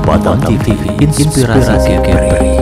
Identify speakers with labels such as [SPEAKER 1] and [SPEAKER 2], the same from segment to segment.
[SPEAKER 1] Batam TV, inspirasi Kepri.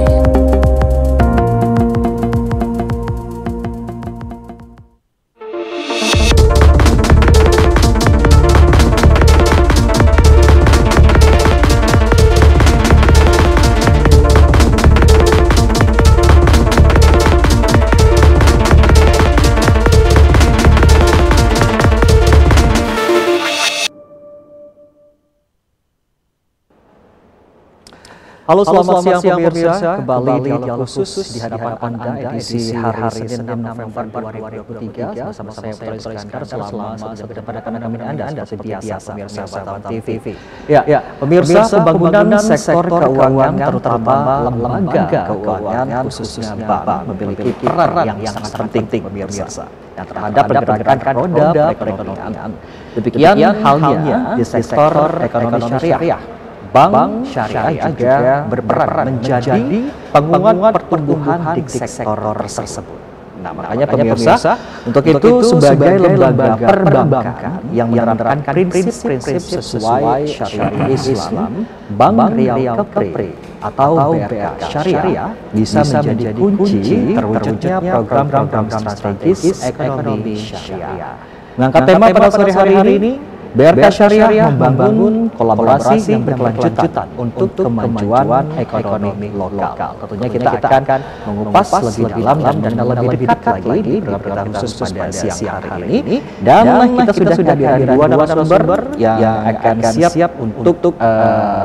[SPEAKER 2] Halo, selamat siang pemirsa. Kembali dialog khusus di hadapan Anda edisi hari Senin 6 November 2023 bersama saya Putra Iskandar selama ke depan akan menemani Anda seperti biasa pemirsa Batam TV. Ya, pemirsa, pembangunan sektor keuangan terutama lembaga keuangan khususnya bank memiliki peran yang sangat penting pemirsa yang terhadap pergerakan roda perekonomian. Demikian halnya di sektor ekonomi syariah. Bank syariah juga berperan menjadi penguat pertumbuhan di sektor tersebut. Nah, makanya pemirsa, untuk itu sebagai lembaga perbankan yang menerapkan prinsip-prinsip sesuai syariat Islam, Bank Riau Kepri atau BRK Syariah bisa menjadi kunci terwujudnya program-program strategis ekonomi syariah. Mengangkat tema pada sore hari ini, BRK Syariah membangun kolaborasi yang berkelanjutan untuk kemajuan ekonomi lokal. Tentunya kita akan mengupas lebih dalam dan lebih dekat lagi di program khusus pada siang hari ini. Dan kita sudah hadir dua narasumber yang akan siap untuk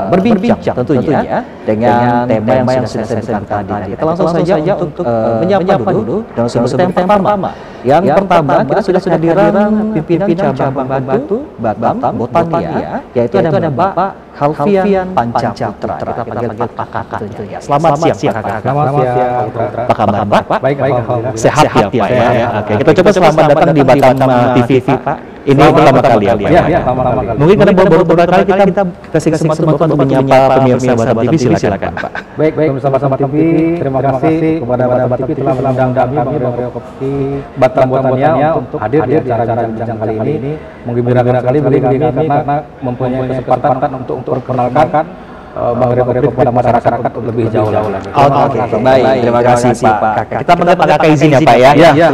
[SPEAKER 2] berbincang tentunya dengan tema yang sudah saya sebutkan tadi. Kita langsung saja untuk menyapa dulu narasumber yang pertama. Yang pertama, kita sudah kehadiran pimpinan cabang Batu Batam Botania, yaitu ada Bapak Halfian Pancaputra. Kita panggil Pak Kakak tentunya. Selamat siang Pak Kakak.
[SPEAKER 3] Selamat siang.
[SPEAKER 2] Apa kabar Pak?
[SPEAKER 3] Baik, alhamdulillah.
[SPEAKER 2] Sehat ya Pak ya. Oke, kita coba selamat datang di Batam TV Pak. Ini pertama kali ya.
[SPEAKER 3] Iya, pertama kali.
[SPEAKER 2] Mungkin karena baru pertama kali kita kasih kesempatan untuk menyapa pemirsa Batam TV, silakan Pak.
[SPEAKER 3] Baik, pemirsa Batam TV, terima kasih kepada Batam TV telah mengundang kami Bang Riau Kepri Batam Botania untuk hadir di acara bincang kali ini. Menggembirakan sekali bagi kami karena mempunyai kesempatan untuk memperkenalkan Bang Riau Kepri kepada masyarakat lebih jauh lagi.
[SPEAKER 2] Oke, baik. Terima kasih Pak Kakak. Kita mengenai Pak Kakak izin ya Pak ya.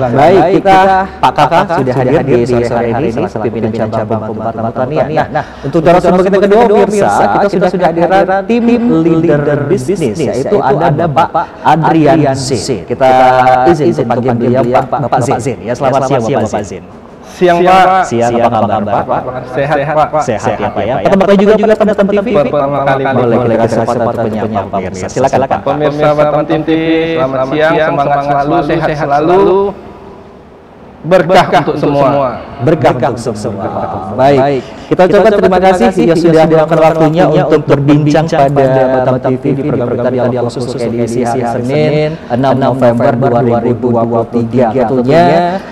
[SPEAKER 2] Baik, kita Pak Kakak sudah hadir di sore hari ini sebagai pimpinan cabang Batam Botania. Nah, untuk narasumber kita kedua pemirsa, kita sudah hadiran tim leader bisnis, yaitu ada Pak Adrian Zin. Kita izin untuk panggil beliau Bapak Zin. Ya, selamat siang Bapak Zin.
[SPEAKER 3] Siang Pak.
[SPEAKER 2] Siang, apa kabar Pak?
[SPEAKER 3] Sehat Pak.
[SPEAKER 2] Sehat ya Pak ya. Pertama kali juga Batam TV.
[SPEAKER 3] Pertama kali
[SPEAKER 2] Boleh kita kasih kesempatan penyapa pemirsa. Silakan Pak.
[SPEAKER 3] Pemirsa Batam TV, selamat siang, semangat selalu, sehat selalu. Berkah untuk semua.
[SPEAKER 2] Berkah untuk semua. Baik. Kita coba terima kasih yang sudah meluangkan waktunya untuk berbincang pada Batam TV di program kita dialog khusus edisi hari Senin 6 November 2023. Tentunya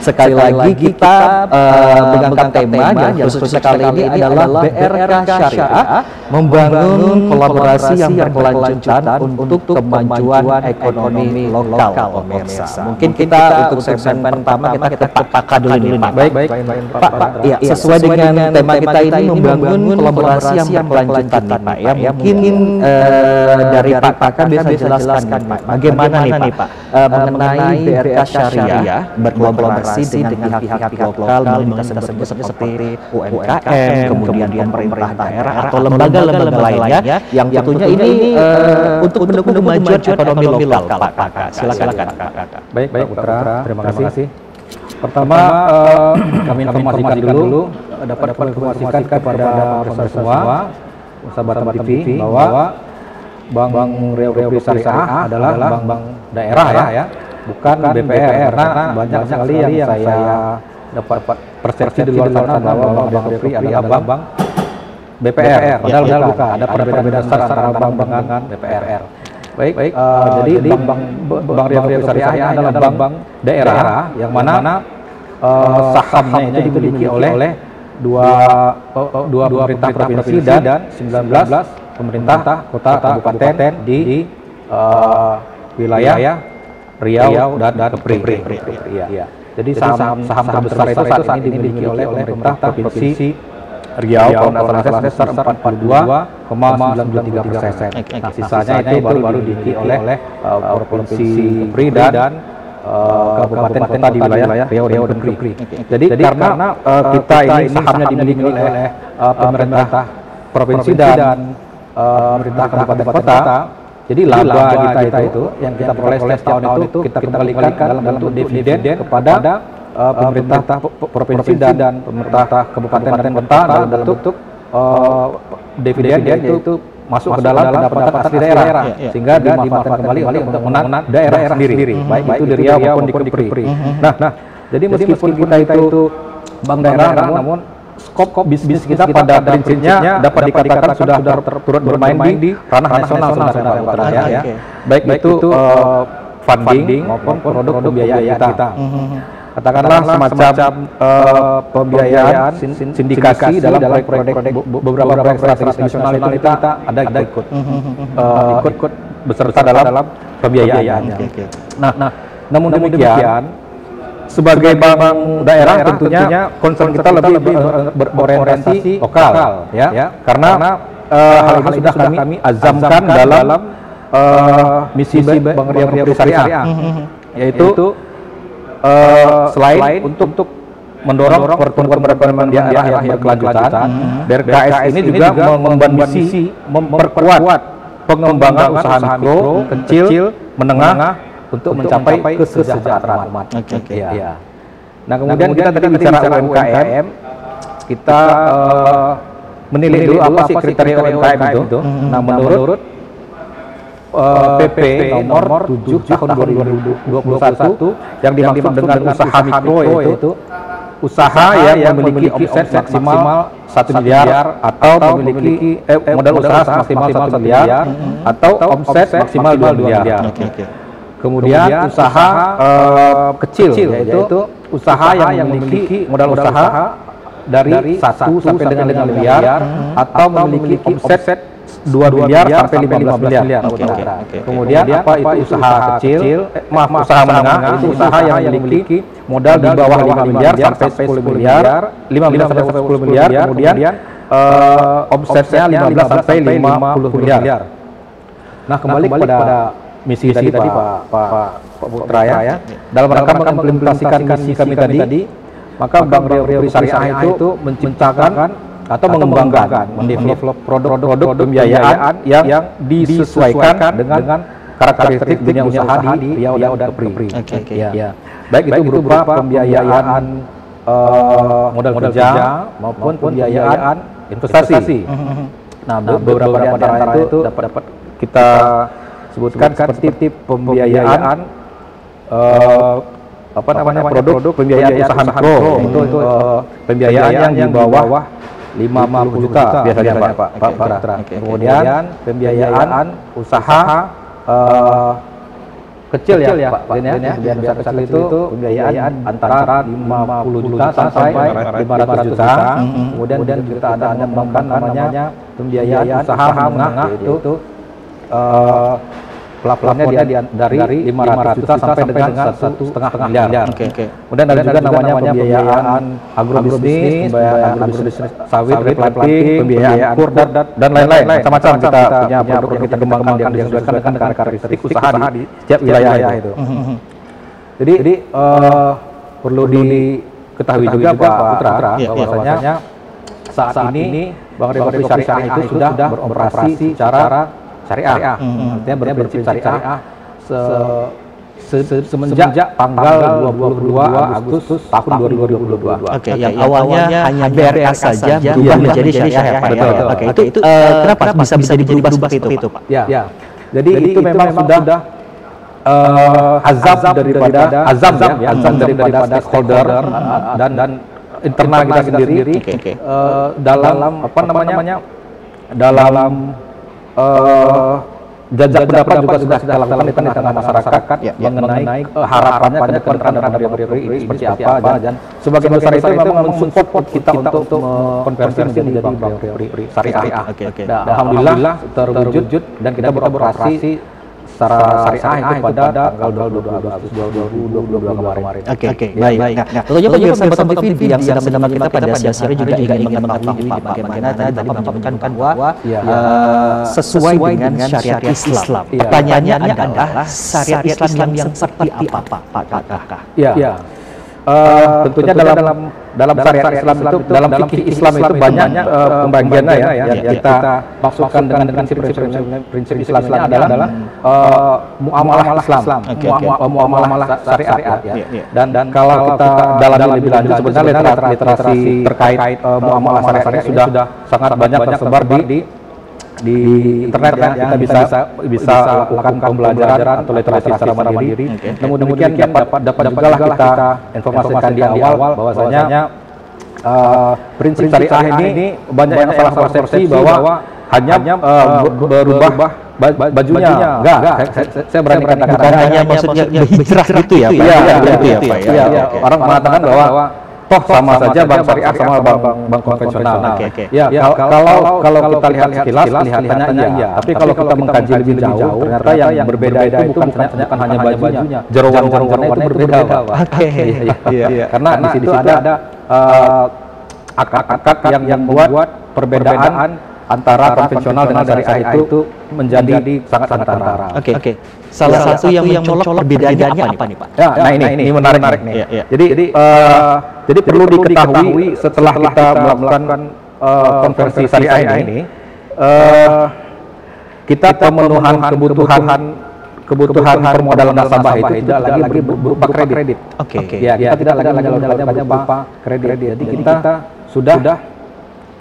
[SPEAKER 2] sekali lagi kita mengangkat tema yang khususnya kali ini adalah BRK Syariah membangun kolaborasi yang berkelanjutan untuk kemajuan ekonomi lokal pemirsa. Mungkin kita untuk segmen pertama kita Pak dulu nih Pak.
[SPEAKER 3] Baik.
[SPEAKER 2] Pak, ya, sesuai dengan tema kita ini membangun kolaborasi yang berkelanjutan nih Pak ya. Mungkin dari Pak Kakak bisa jelaskan Pak, bagaimana nih Pak mengenai BRK Syariah berkolaborasi dengan pihak-pihak lokal melalui seperti UMKM, kemudian pemerintah daerah atau lembaga-lembaga lainnya yang tentunya ini untuk mendukung kemajuan ekonomi lokal Pak Kakak. Silakan Kakak.
[SPEAKER 3] Baik Putra, terima kasih. Pertama, kami informasikan dulu, dapat informasikan kepada pemirsa semua, Batam TV, bahwa Bank Riau Kepri Syariah adalah bank daerah ya, bukan BPR. Karena banyak sekali yang saya dapat persepsi di luar sana bahwa Bank Riau Kepri adalah bank BPR. Padahal bukan, ada perbedaan besar antara bank dengan BPR. Baik. Jadi Bank Riau Kepri Syariah adalah bank daerah yang mana sahamnya itu dimiliki oleh dua pemerintah provinsi dan 19 pemerintah kota kabupaten di wilayah Riau dan Kepri. Jadi saham terbesar itu saat ini dimiliki oleh pemerintah provinsi Riau kalau nggak salah sebesar 42,93%. Nah, sisanya itu baru diikuti oleh provinsi Kepri dan kabupaten kota di wilayah Riau dan Kepri. Jadi karena kita ini sahamnya dimiliki oleh pemerintah provinsi dan pemerintah kabupaten kota, jadi laba kita itu yang kita peroleh setiap tahun itu kita kembalikan dalam bentuk dividen kepada pemerintah provinsi dan pemerintah kabupaten dan kota dalam bentuk dividen yaitu masuk ke dalam pendapatan asli daerah, sehingga dimanfaatkan kembali untuk menang daerah sendiri, baik itu di Riau maupun di Kepri. Nah, jadi meskipun kita itu bank daerah, namun skop bisnis kita pada prinsipnya dapat dikatakan sudah turut bermain di ranah nasional sebenarnya, baik itu funding maupun produk pembiayaan kita. Katakanlah semacam pembiayaan sindikasi dalam proyek beberapa proyek strategis nasional itu kita ada ikut beserta dalam pembiayaannya. Nah, namun demikian sebagai bank daerah tentunya concern kita lebih berorientasi lokal, ya, karena hal ini sudah kami azamkan dalam misi Bank Riau Syariah, yaitu selain untuk mendorong pertumbuhan perekonomian daerah yang berkelanjutan, BRKS ini juga mengemban misi memperkuat pengembangan usaha mikro, kecil, menengah untuk mencapai kesejahteraan umat. Nah, kemudian kita tadi bicara UMKM, kita menilai dulu apa sih kriteria UMKM itu. Nah, menurut PP nomor 7 tahun 2021 yang dimaksud dengan usaha mikro yaitu usaha yang memiliki omset maksimal 1 miliar atau memiliki modal usaha maksimal 1 miliar atau omset maksimal 2 miliar. Kemudian usaha kecil yaitu usaha yang memiliki modal usaha dari 1 sampai dengan 5 miliar atau memiliki omset 2 miliar sampai 15 miliar. Kemudian apa itu usaha kecil? Usaha menengah itu usaha yang memiliki modal di bawah 5 miliar sampai 10 miliar, 5 miliar sampai 10 miliar, kemudian omsetnya 15 sampai 50 miliar. Nah, kembali pada misi tadi Pak Putra ya. Dalam rangka mengimplementasikan misi kami tadi, maka Bank Riau Syariah itu menciptakan atau mengembangkan, mendevelop produk-produk pembiayaan yang disesuaikan dengan karakteristik dunia usaha di Riau dan Kepri. Baik itu berupa pembiayaan modal kerja maupun pembiayaan investasi. Nah, beberapa di antara itu dapat kita sebutkan seperti pembiayaan produk pembiayaan usaha mikro, itu pembiayaan yang di bawah 50 juta biasanya Pak Putra. Kemudian pembiayaan usaha kecil ya Pak Pembiayaan usaha kecil itu pembiayaan antara 50 juta sampai 500 juta. Kemudian kita ada mengembangkan namanya pembiayaan usaha menengah itu plafonnya dari 500 juta sampai dengan 1,5 miliar. Kemudian ada juga namanya pembiayaan agrobisnis, pembiayaan agrobisnis sawit, replanting, pembiayaan kur dan lain-lain. Macam-macam kita punya produk yang kita kembangkan yang disesuaikan dengan karakteristik usaha di setiap wilayah itu. Jadi perlu diketahui juga Pak Putra bahwasanya saat ini Bank Riau Syariah itu sudah beroperasi secara syariah, artinya berprinsip syariah semenjak tanggal 22 Agustus tahun 2022.
[SPEAKER 2] Yang awalnya hanya BRKS saja berubah menjadi syariah ya Pak. Betul. Itu kenapa bisa berubah seperti itu Pak?
[SPEAKER 3] Ya. Jadi itu memang sudah azam daripada stakeholder dan internal kita sendiri dalam dalam jajak pendapat juga sudah kita lakukan di tengah masyarakat mengenai harapannya ke depan terhadap Riau ini seperti apa, dan sebagai besar itu memang mensupport kita untuk konversi menjadi Bank Riau Syariah. Alhamdulillah terwujud dan kita beroperasi secara syariah itu pada tanggal 22 Agustus 2022 kemarin.
[SPEAKER 2] Oke, baik. Nah, tentunya pemirsa Batam TV yang sedang mendengar kita pada siang hari juga ingin mengetahui Pak bagaimana tadi Bapak menyebutkan bahwa sesuai dengan syariat Islam. Pertanyaannya adalah syariat Islam yang seperti apa, Pak Kakak?
[SPEAKER 3] Iya. Tentunya dalam syariat Islam itu, dalam fikih Islam itu banyak pembagiannya ya. Yang kita maksudkan dengan prinsip Islam adalah muamalah Islam, muamalah syariat ya. Dan kalau kita dalami lebih lanjut, sebenarnya literasi terkait muamalah syariat sudah sangat banyak tersebar di internet ya. Kita bisa lakukan pembelajaran atau literasi secara mandiri. Namun demikian dapat juga lah kita informasikan di awal bahwasanya prinsip syariah ini banyak yang salah persepsi bahwa hanya berubah bajunya. Enggak, saya berani katakan
[SPEAKER 2] hanya maksudnya hijrah gitu ya, Pak.
[SPEAKER 3] Iya, orang mengatakan bahwa toh sama saja bank syariah sama bank konvensional. Ya, kalau kita lihat sekilas kelihatannya iya. Tapi kalau kita mengkaji lebih jauh, ternyata yang berbeda itu bukan hanya bajunya, jeroan-jeroannya itu berbeda, Pak. Karena di situ ada akad-akad yang membuat perbedaan antara konvensional dengan syariah itu menjadi sangat antara.
[SPEAKER 2] Oke. Salah satu yang mencolok perbedaannya apa nih, Pak?
[SPEAKER 3] Ya, nah ini menarik nih. Jadi perlu diketahui setelah kita melakukan konversi syariah ini, kita pemenuhan kebutuhan permodalan nasabah itu tidak lagi berupa kredit. Oke. Ya, kita tidak lagi menyalurkannya berupa kredit. Jadi kita sudah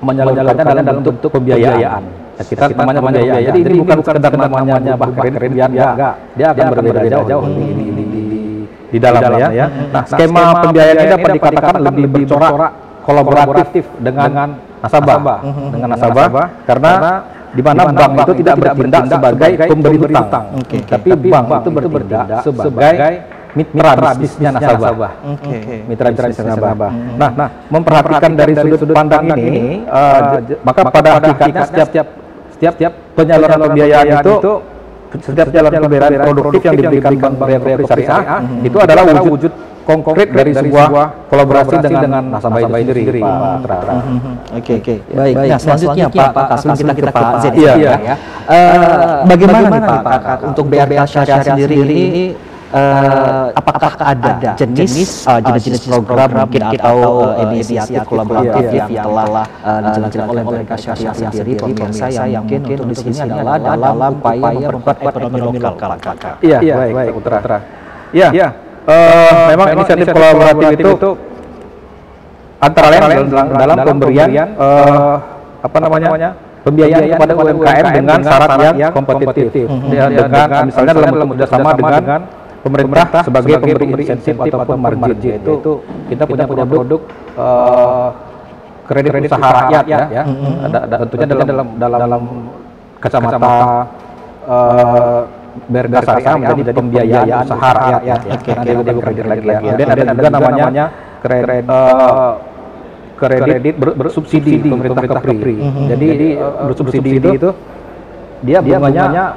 [SPEAKER 3] menyalurkannya dalam bentuk pembiayaan. Kita namanya pembiayaan. Jadi ini bukan sekedar namanya kredit, dia akan berbeda jauh di dalamnya ya. Nah, skema pembiayaan ini dapat dikatakan lebih bercorak kolaboratif dengan nasabah, karena di mana bank itu tidak bertindak sebagai pemberi hutang, tapi bank itu bertindak sebagai mitra bisnisnya nasabah. Mitra bisnis nasabah. Nah, memperhatikan dari sudut pandang ini, maka pada hakikatnya setiap penyaluran pembiayaan itu, setiap penyaluran pembiayaan produktif yang diberikan bank produktif syariah itu adalah wujud konkret dari sebuah kolaborasi dengan nasabah itu sendiri.
[SPEAKER 2] Oke. Baik. Nah, selanjutnya Pak Kasum, kita ke Pak Z ya. Bagaimana nih Pak untuk BRK Syariah sendiri ini? Apakah ada jenis program mungkin atau inisiatif kolaboratif yang telah dijalankan oleh mereka Syariah sendiri pemirsa yang mungkin untuk di sini adalah dalam upaya memperkuat ekonomi lokal, Kakak?
[SPEAKER 3] Iya, baik, Putra. Iya, memang inisiatif kolaboratif itu antara lain dalam pemberian pembiayaan kepada UMKM dengan syarat yang kompetitif. Dengan misalnya dalam kerjasama dengan pemerintah sebagai pemberi insentif ataupun margin, itu kita punya produk kredit usaha rakyat ya. Tentunya dalam kacamata BRK Syariah menjadi pembiayaan usaha rakyat ya. Karena dia bukan kredit lagi ya. Kemudian ada juga namanya kredit bersubsidi pemerintah Kepri. Jadi bersubsidi itu dia bunganya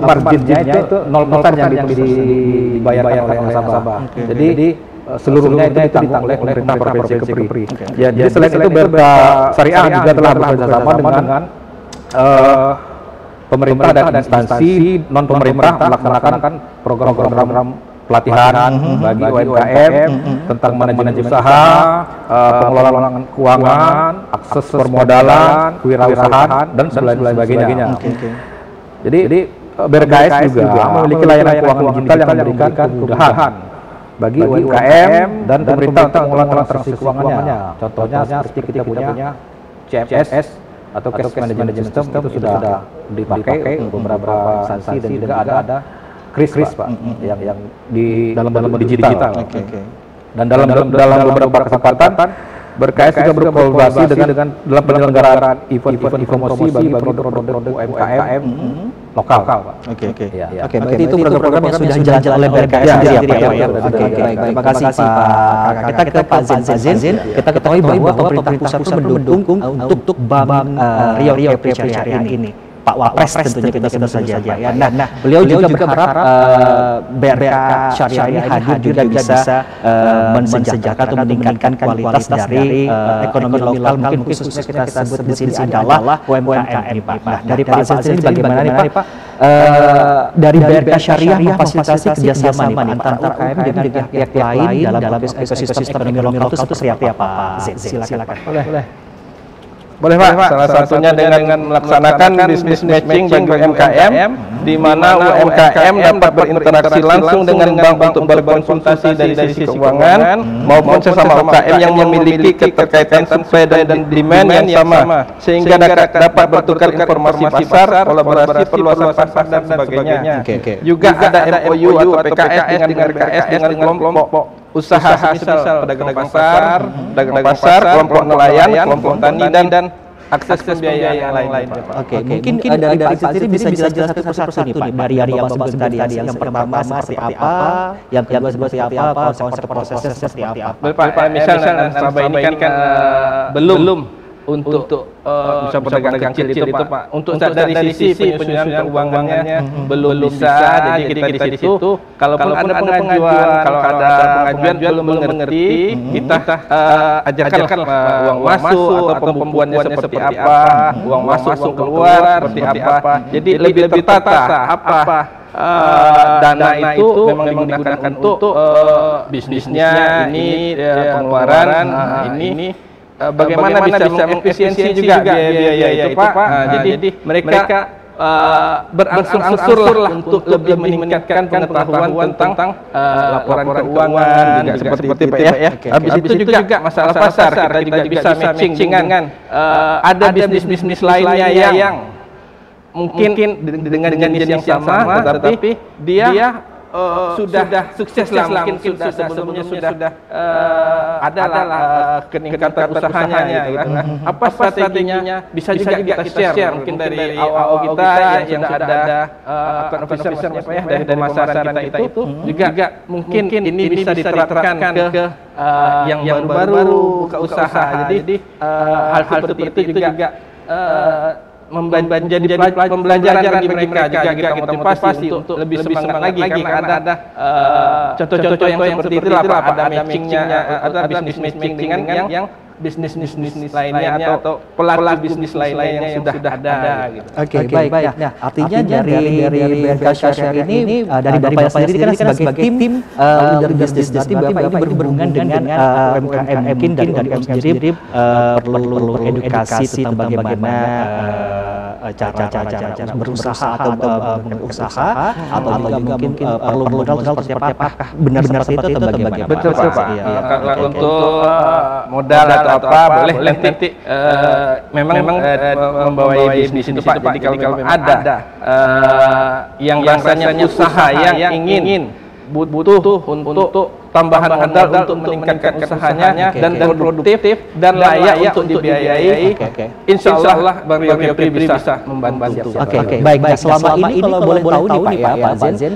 [SPEAKER 3] marginnya itu 0% yang dibayarkan oleh nasabah. Jadi seluruhnya itu ditanggung oleh pemerintah provinsi Kepri. Jadi selain itu BRK Syariah juga telah bekerjasama dengan pemerintah dan instansi non pemerintah melaksanakan program-program pelatihan bagi UMKM tentang manajemen usaha, pengelolaan keuangan, akses permodalan, kewirausahaan dan sebagainya. Jadi BRKS juga memiliki layanan keuangan digital yang memberikan kemudahan bagi UMKM dan pemerintah untuk mengelola transaksi keuangannya. Contohnya seperti kita punya CMS atau Cash Management System itu sudah dipakai beberapa instansi dan juga ada KRIS Pak yang di dalam digital. Dan dalam beberapa kesempatan BRKS juga berkolaborasi dengan dalam penyelenggaraan event promosi bagi produk-produk UMKM lokal, Pak. Oke.
[SPEAKER 2] Berarti itu program-program yang sudah dijalankan oleh BRKS sendiri ya, Pak. Baik. Terima kasih Pak. Kita ke Pak Zain. Kita ketahui bahwa pemerintah pusat itu mendukung untuk Bank Riau Kepri Syariah ini. Pak Wapres tentunya kita sebut saja Pak ya. Nah, beliau juga berharap BRK Syariah ini hadir juga bisa mensejahterakan atau meningkatkan kualitas dari ekonomi lokal, mungkin khususnya kita sebut di sini adalah UMKM ini Pak. Nah, dari Pak Zain sendiri bagaimana nih Pak? Dari BRK Syariah memfasilitasi kerjasama nih antara UMKM dengan pihak lain dalam ekosistem ekonomi lokal itu seperti apa Pak Zain? Silakan.
[SPEAKER 4] Boleh Pak, salah satunya dengan melaksanakan bisnis matching bagi UMKM, di mana UMKM dapat berinteraksi langsung dengan bank untuk berkonsultasi dari sisi keuangan maupun sesama UMKM yang memiliki keterkaitan supply dan demand yang sama, sehingga dapat bertukar informasi pasar, kolaborasi perluasan pasar dan sebagainya. Juga ada MOU atau PKS dengan RKS dengan kelompok usaha misal pedagang pasar, kelompok nelayan, kelompok tani dan akses pembiayaan yang lain.
[SPEAKER 2] Oke, mungkin dari Pak sendiri bisa jelaskan satu persatu nih Pak, dari yang Bapak sebut tadi. Yang pertama seperti apa, yang kedua seperti apa, konsep prosesnya seperti apa.
[SPEAKER 4] Pak, misalnya nasabah ini kan belum untuk bisa pedagang kecil itu Pak, untuk dari sisi penyusunan keuangannya belum bisa, jadi kita di situ kalaupun ada pengajuan, kalau ada pengajuan belum mengerti, kita ajarkan uang masuk atau pembuatnya seperti apa, uang masuk uang keluar seperti apa, jadi lebih tertata apa dana itu memang digunakan untuk bisnisnya, ini pengeluaran ini. Bagaimana bisa mengefisiensi juga biaya itu Pak. Jadi mereka berangsur-angsur lah untuk lebih meningkatkan pengetahuan tentang laporan keuangan juga seperti itu ya. Habis itu juga masalah pasar, kita juga bisa matching dengan ada bisnis lainnya yang mungkin dengan jenis yang sama, tetapi dia sudah sukses lah, mungkin sebelumnya sudah adalah peningkatan usahanya gitu kan. Apa strateginya bisa juga kita share mungkin dari AO kita yang sudah ada account officer ya dari pemasaran kita itu juga mungkin ini bisa diterapkan ke yang baru buka usaha. Jadi hal-hal seperti itu juga menjadi pembelajaran bagi mereka, juga kita motivasi untuk lebih semangat lagi karena ada contoh-contoh yang seperti itu lah Pak, ada matchingnya, ada bisnis matching dengan yang bisnis lainnya atau pelaku bisnis lainnya yang sudah ada gitu.
[SPEAKER 2] Oke, baik. Nah, artinya dari BRK Syariah ini dari Bapak sendiri kan sebagai tim leader bisnis, berarti Bapak ini berhubungan dengan UMKM mungkin dari UMKM sendiri perlu edukasi tentang bagaimana cara berusaha atau berusaha atau juga mungkin perlu modal seperti apa, benar-benar seperti itu atau bagaimana?
[SPEAKER 4] Betul Pak. Kalau untuk modal atau apa boleh nanti memang membawa bisnis itu Pak. Jadi kalau memang ada yang rasanya usaha yang ingin butuh untuk tambahan modal untuk meningkatkan usahanya dan produktif dan layak untuk dibiayai, insya Allah Bank Riau bisa membantu.
[SPEAKER 2] Oke, baik. Selama ini kalau boleh tahu nih Pak Zain,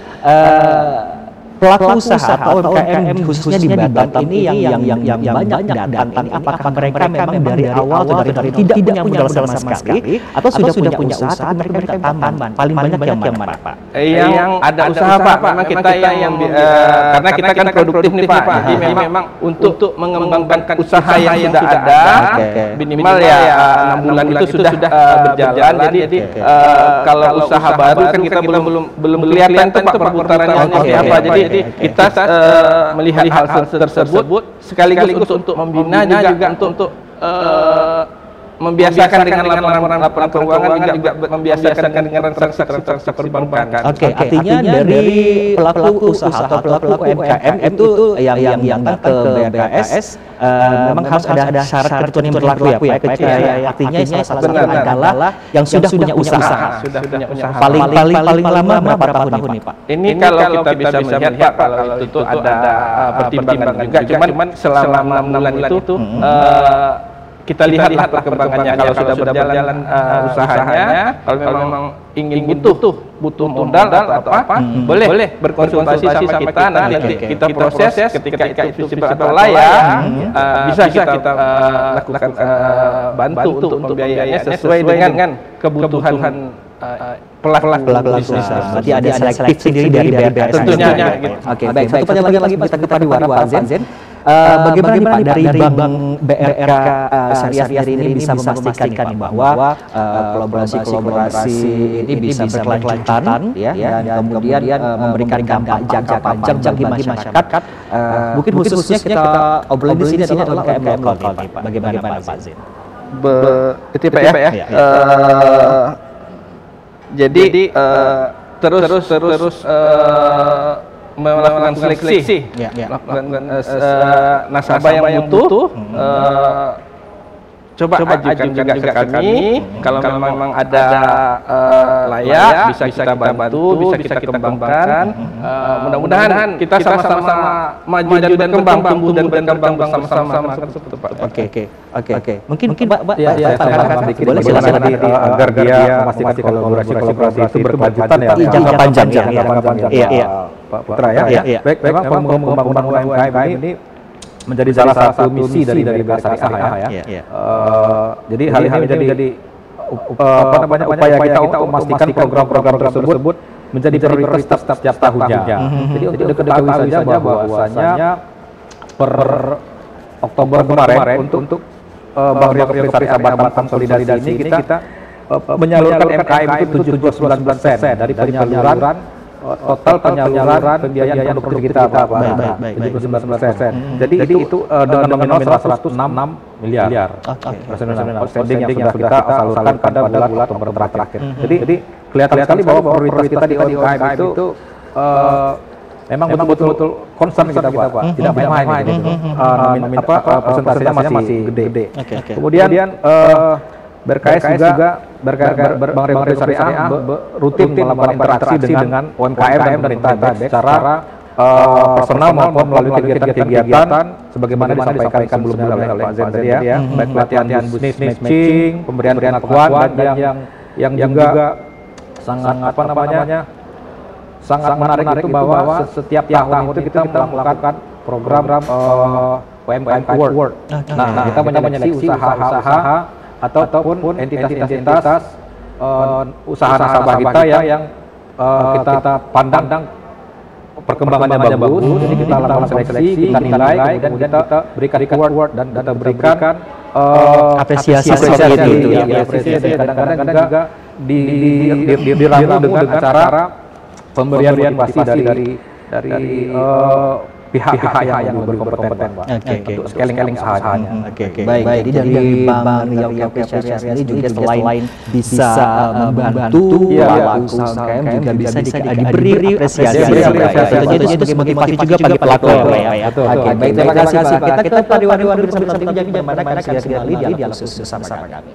[SPEAKER 2] pelaku usaha atau UMKM khususnya di Batam ini yang banyak datang ini, apakah mereka memang dari awal atau dari tidak punya modal sama sekali atau sudah punya usaha tapi mereka taman? Paling banyak yang mana Pak?
[SPEAKER 4] Yang ada usaha Pak, memang kita yang karena kita kan produktif nih Pak, jadi memang untuk mengembangkan usaha yang sudah ada minimal ya 6 bulan itu sudah berjalan. Jadi kalau usaha baru kan kita belum kelihatan tuh Pak perputarannya seperti apa. Jadi kita melihat hal tersebut sekaligus untuk membina juga untuk membiasakan dengan laporan keuangan, juga membiasakan dengan transaksi perbankan.
[SPEAKER 2] Oke, artinya dari pelaku usaha atau pelaku UMKM itu yang datang ke BRKS memang harus ada syarat ketentuan yang berlaku ya Pak. Artinya salah satunya adalah yang sudah punya usaha. Paling lama berapa tahun nih Pak?
[SPEAKER 4] Ini kalau kita bisa melihat Pak, kalau itu ada pertimbangan juga. Cuman selama 6 bulan itu kita lihatlah perkembangannya. Kalau sudah berjalan usahanya, kalau memang ingin butuh modal atau apa, boleh berkonsultasi sama kita, nanti kita proses. Ketika itu visible atau layak, bisa kita lakukan bantu untuk biayanya sesuai dengan kebutuhan pelaku bisnis.
[SPEAKER 2] Berarti ada selektif sendiri dari BRKS
[SPEAKER 4] tentunya.
[SPEAKER 2] Oke, baik. Satu pertanyaan lagi kita ke Pariwara, Pak Zen. Bagaimana nih Pak dari Bank BRK Syariah ini bisa memastikan bahwa kolaborasi ini bisa berkelanjutan ya, dan kemudian memberikan dampak jangka panjang bagi masyarakat. Mungkin khususnya kita obrolin di sini adalah UMKM lokal nih Pak. Bagaimana Pak Zen?
[SPEAKER 4] Itu Pak ya. Jadi terus melakukan seleksi, nasabah yang butuh, coba ajukan juga ke kami. Kalau memang ada layak, bisa kita bantu, bisa kita kembangkan. Mudah-mudahan kita sama-sama maju dan berkembang, tumbuh dan berkembang bersama-sama.
[SPEAKER 2] Oke. Mungkin Pak
[SPEAKER 3] boleh silakan agar dia memastikan kolaborasi itu berkelanjutan ya.
[SPEAKER 2] Jangka panjang. Iya.
[SPEAKER 3] Pak Putra ya. Baik, memang pembangunan UMKM ini menjadi salah satu misi dari BRK Syariah ya. Jadi hal ini menjadi upaya kita untuk memastikan program-program tersebut menjadi prioritas setiap tahunnya. Jadi untuk diketahui saja bahwasanya per Oktober kemarin untuk Bank Riau Persahabatan Konsolidasi ini kita menyalurkan MKM itu 79% dari penyaluran total penyaluran pembiayaan produk kita Pak. 79%. Jadi itu dengan nominal 106 miliar. Outstanding yang sudah kita salurkan pada bulan Oktober terakhir. Jadi kelihatan sekali bahwa prioritas kita di UMKM itu memang betul-betul concern kita Pak. Tidak main-main gitu. Persentasenya masih gede. Kemudian BRKS juga Bank Riau Syariah rutin melakukan interaksi dengan UMKM dan pemerintah secara personal maupun melalui kegiatan-kegiatan sebagaimana disampaikan sebelumnya oleh Pak Zen tadi ya, baik pelatihan bisnis matching, pemberian pengetahuan dan yang juga sangat sangat menarik itu bahwa setiap tahun itu kita melakukan program UMKM Award. Nah, kita menyeleksi usaha-usaha ataupun entitas-entitas usaha nasabah kita yang kita pandang perkembangannya bagus, jadi kita lakukan seleksi, kita nilai, kemudian kita berikan reward dan kita berikan
[SPEAKER 2] apresiasi seperti itu.
[SPEAKER 3] Apresiasi kadang-kadang juga diramu dengan acara pemberian motivasi dari pihak-pihak yang berkompeten Pak. Untuk scaling usahanya.
[SPEAKER 2] Baik. Jadi dari Bank Riau Syariah sendiri juga selain bisa membantu pelaku UMKM juga bisa diberi apresiasi. Itu sebagai motivasi juga bagi pelaku ya. Oke, baik, terima kasih Pak. Kita pariwara bersama tim jaga bagaimana kami segera kembali di dialog khusus bersama kami.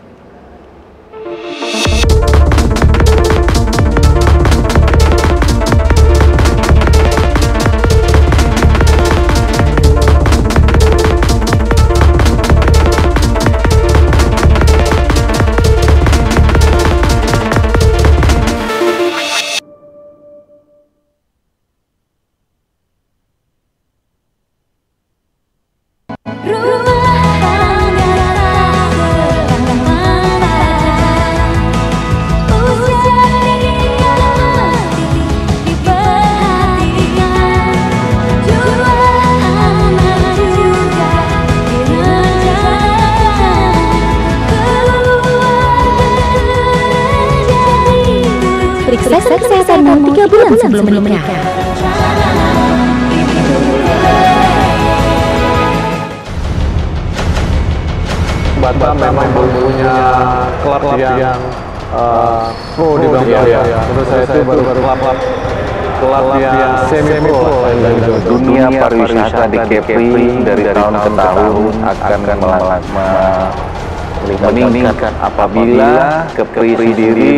[SPEAKER 5] Periksa kesehatanmu 3 bulan sebelum menikah.
[SPEAKER 3] Batam memang punya klub yang pro di Bangka ya. Menurut saya itu baru klub yang semi pro.
[SPEAKER 6] Dunia pariwisata di Kepri dari tahun ke tahun akan meningkat apabila Kepri sendiri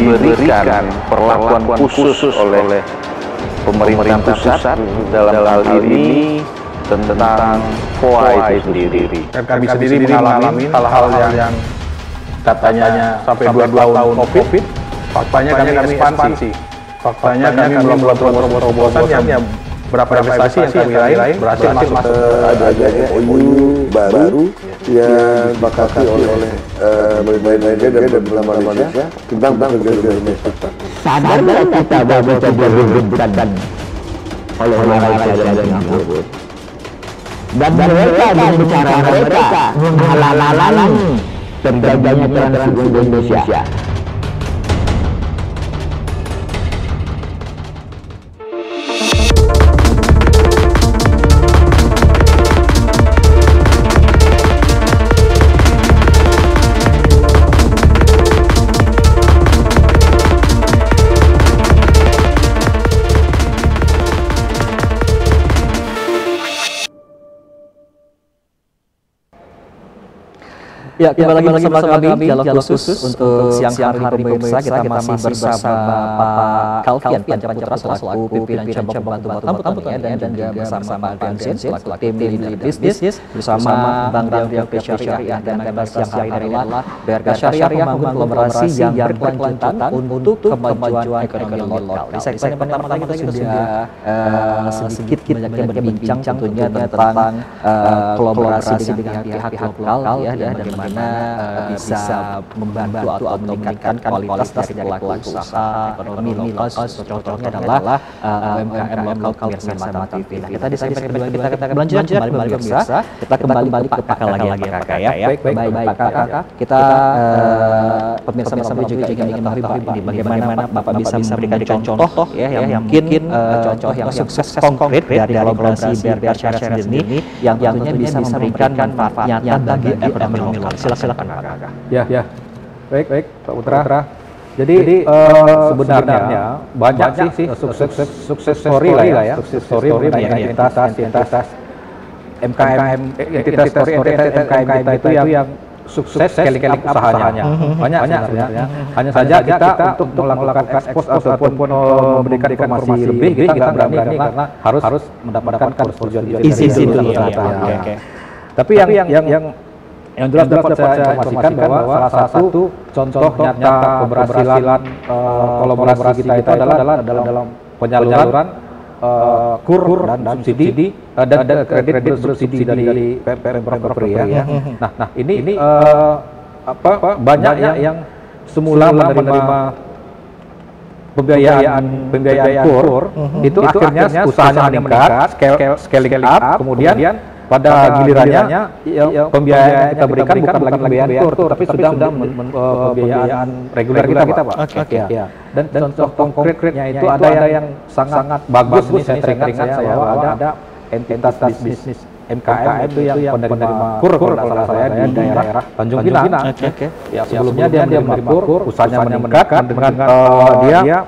[SPEAKER 6] diberikan perlakuan khusus oleh pemerintah pusat dalam hal ini tentang FOA itu sendiri.
[SPEAKER 3] Kami sendiri mengalami hal-hal yang katanya sampai 2 tahun COVID, faktanya kami ekspansi. Faktanya kami melakukan terobosan yang berapa investasi yang kami raih berhasil masuk ke
[SPEAKER 7] ada MOU baru yang disepakati oleh Malaysia dan bersama Malaysia tentang pekerja Indonesia.
[SPEAKER 8] Sadarlah kita bahwa kita direbutan oleh Malaysia dan Singapura. Dan mereka dengan cara mereka menghalang-halangi terjadinya transaksi Indonesia.
[SPEAKER 2] Ya, kembali lagi bersama kami dialog khusus untuk siang hari pemirsa. Kita masih bersama Pak Calvian Pancaputra selaku pimpinan cabang pembantu dan juga bersama Pak Gansen selaku tim leader bisnis bersama Bank Rakyat Syariah dan membahas yang hari adalah BRK Syariah membangun kolaborasi yang berkelanjutan untuk kemajuan ekonomi lokal. Di segmen pertama kita sudah sedikit banyak berbincang tentunya tentang kolaborasi dengan pihak lokal ya, dan bagaimana bisa membantu atau meningkatkan kualitas dari pelaku usaha ekonomi lokal. Contohnya adalah UMKM lokal bersama TV. Kita di segmen kedua kita lanjutkan kembali pemirsa. Kita kembali ke Pak lagi Kakak ya. Baik Kakak. Kita pemirsa juga ingin mengetahui Pak ini bagaimana Bapak bisa memberikan contoh ya yang mungkin contoh yang sukses konkret dari kolaborasi BRK Syariah ini yang tentunya bisa memberikan manfaat nyata bagi ekonomi lokal. Silakan Kakak.
[SPEAKER 3] Ya. Baik Pak Putra. Jadi sebenarnya banyak sih sukses story lah ya. Sukses story mengenai entitas MKM, entitas story MKM kita itu yang sukses scaling up usahanya. Banyak sebenarnya. Hanya saja kita untuk melakukan ekspos ataupun memberikan informasi lebih kita nggak berani karena harus mendapatkan persetujuan izin dulu. Tapi yang jelas dapat saya informasikan bahwa salah satu contoh nyata keberhasilan kolaborasi kita itu adalah dalam penyaluran KUR dan subsidi dan kredit bersubsidi dari Pemprov ya. Nah ini banyak yang semula menerima pembiayaan KUR itu akhirnya usahanya meningkat, scaling up, kemudian pada gilirannya pembiayaan yang kita berikan bukan lagi pembiayaan KUR, tapi sudah pembiayaan reguler kita Pak. Dan contoh konkretnya itu ada yang sangat bagus ini saya teringat bahwa ada entitas bisnis MKM itu yang penerima KUR kalau salah saya di daerah Tanjung Pinang. Ya, sebelumnya dia menerima KUR, usahanya meningkat dengan dia